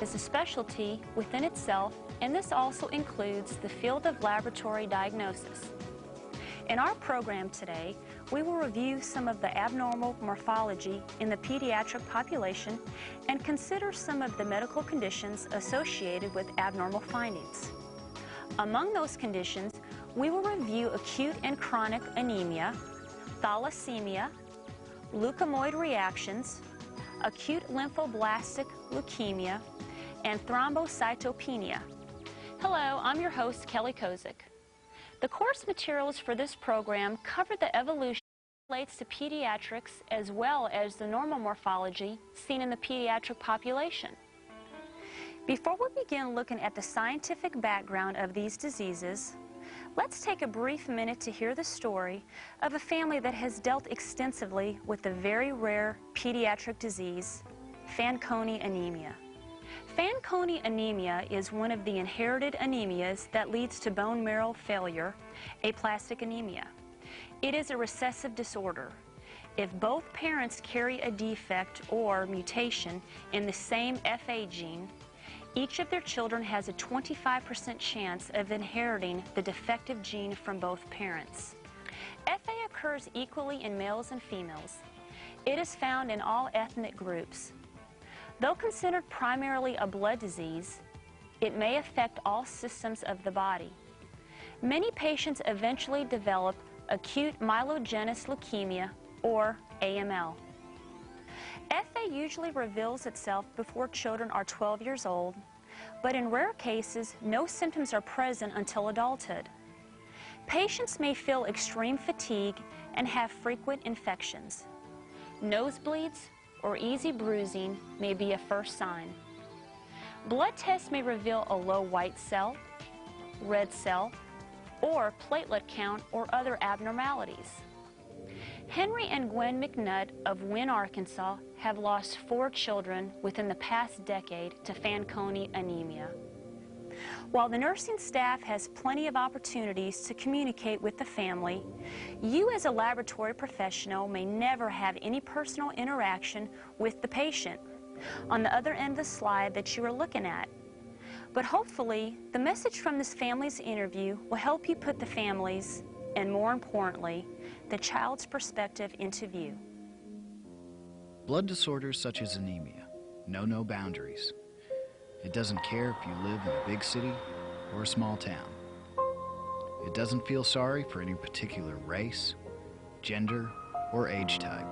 is a specialty within itself, and this also includes the field of laboratory diagnosis. In our program today, we will review some of the abnormal morphology in the pediatric population and consider some of the medical conditions associated with abnormal findings. Among those conditions, we will review acute and chronic anemia, thalassemia, leukemoid reactions, acute lymphoblastic leukemia, and thrombocytopenia. Hello, I'm your host, Kelly Kozik. The course materials for this program cover the evolution that relates to pediatrics as well as the normal morphology seen in the pediatric population. Before we begin looking at the scientific background of these diseases, let's take a brief minute to hear the story of a family that has dealt extensively with the very rare pediatric disease, Fanconi anemia. Fanconi anemia is one of the inherited anemias that leads to bone marrow failure, aplastic anemia. It is a recessive disorder. If both parents carry a defect or mutation in the same FA gene, each of their children has a 25% chance of inheriting the defective gene from both parents. FA occurs equally in males and females. It is found in all ethnic groups. Though considered primarily a blood disease, it may affect all systems of the body. Many patients eventually develop acute myelogenous leukemia, or AML. FA usually reveals itself before children are 12 years old, but in rare cases, no symptoms are present until adulthood. Patients may feel extreme fatigue and have frequent infections. Nosebleeds or easy bruising may be a first sign. Blood tests may reveal a low white cell, red cell, or platelet count or other abnormalities. Henry and Gwen McNutt of Wynne, Arkansas have lost 4 children within the past decade to Fanconi anemia. While the nursing staff has plenty of opportunities to communicate with the family, you as a laboratory professional may never have any personal interaction with the patient on the other end of the slide that you are looking at. But hopefully, the message from this family's interview will help you put the family's, and more importantly, the child's perspective into view. Blood disorders such as anemia know no boundaries. It doesn't care if you live in a big city or a small town. It doesn't feel sorry for any particular race, gender, or age type.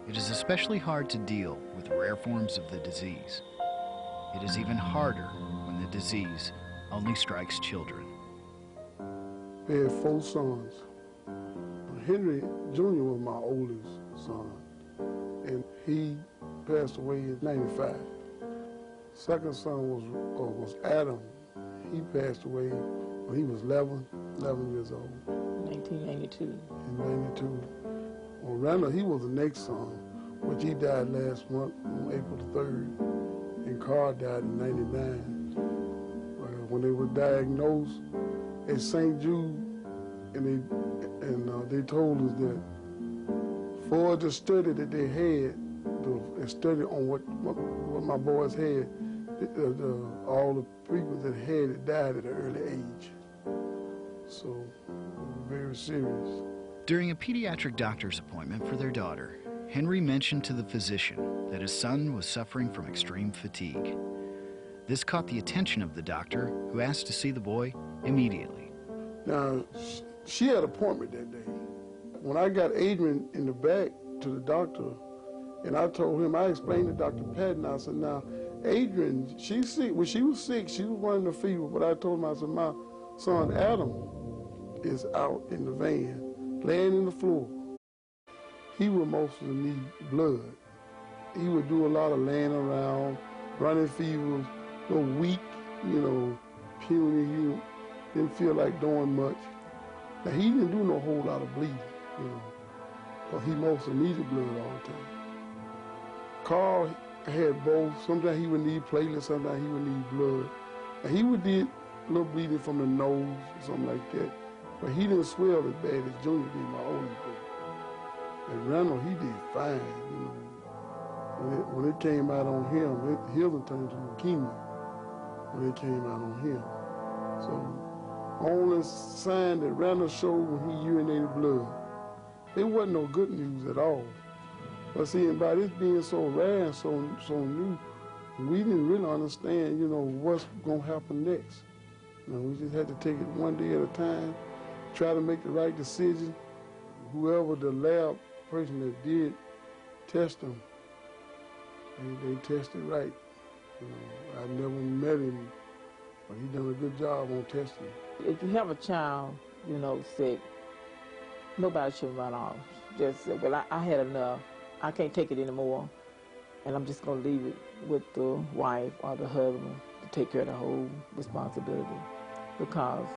It is especially hard to deal with rare forms of the disease. It is even harder when the disease only strikes children. We had 4 sons. Henry Jr. was my oldest son, and he passed away in '95. Second son was Adam. He passed away when he was 11 years old. 1992. In '92. Well, Randall, he was the next son, which he died last month on April the 3rd, and Carl died in '99. When they were diagnosed at St. Jude, and they told us that for the study that they had, the study on what my boys had, all the people that had it died at an early age. So, very serious. During a pediatric doctor's appointment for their daughter, Henry mentioned to the physician that his son was suffering from extreme fatigue. This caught the attention of the doctor, who asked to see the boy immediately. Now, she had an appointment that day. When I got Adrian in the back to the doctor, and I told him, I explained to Dr. Patton, I said, now, Adrian, she's sick. When she was sick, she was running a fever, but I told him, I said, my son Adam is out in the van, laying in the floor. He would mostly need blood. He would do a lot of laying around, running fevers, weak, puny. He didn't feel like doing much. Now, he didn't do no whole lot of bleeding, because he mostly needed blood all the time. Carl had both. Sometimes he would need platelets, sometimes he would need blood. And he would do a little bleeding from the nose or something like that. But he didn't swell as bad as Junior did, my oldest boy. And Randall, he did fine, When it came out on him, his turned to leukemia when it came out on him. So only sign that Randall showed when he urinated blood, it wasn't no good news at all. But see, by this being so rare and so new, we didn't really understand, what's going to happen next. We just had to take it one day at a time, try to make the right decision. Whoever the lab person that did test him, they tested right. I never met him, but he done a good job on testing. If you have a child, sick, nobody should run off. Just say, well, I had enough. I can't take it anymore, and I'm just going to leave it with the wife or the husband to take care of the whole responsibility. Because